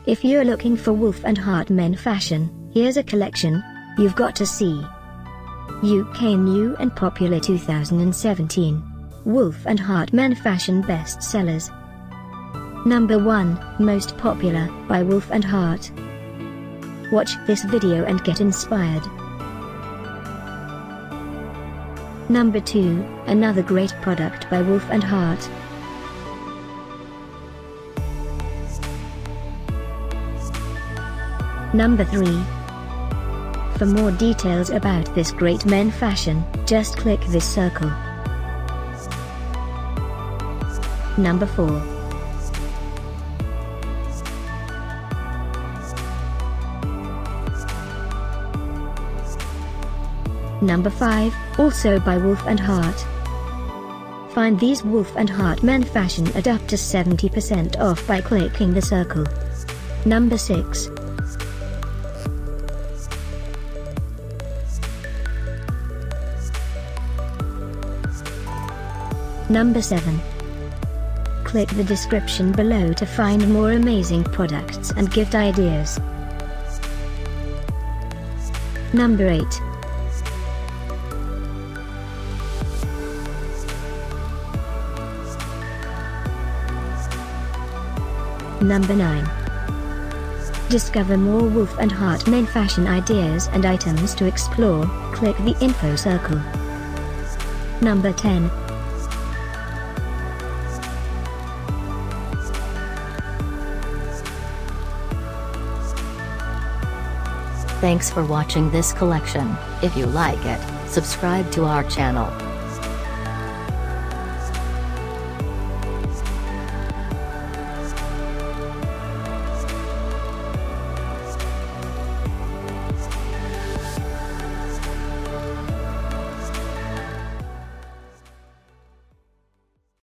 If you're looking for Wolf and Harte men fashion, here's a collection you've got to see. UK new and popular 2017 Wolf and Harte men fashion bestsellers. Number 1, Most Popular, by Wolf and Harte. Watch this video and get inspired. Number 2, another great product by Wolf and Harte. Number 3. For more details about this great men fashion, just click this circle. Number 4. Number 5, also by Wolf and Harte. Find these Wolf and Harte men fashion at up to 70% off by clicking the circle. Number 6. Number 7. Click the description below to find more amazing products and gift ideas. Number 8. Number 9. Discover more Wolf and Harte men fashion ideas and items to explore, click the info circle. Number 10. Thanks for watching this collection. If you like it, subscribe to our channel.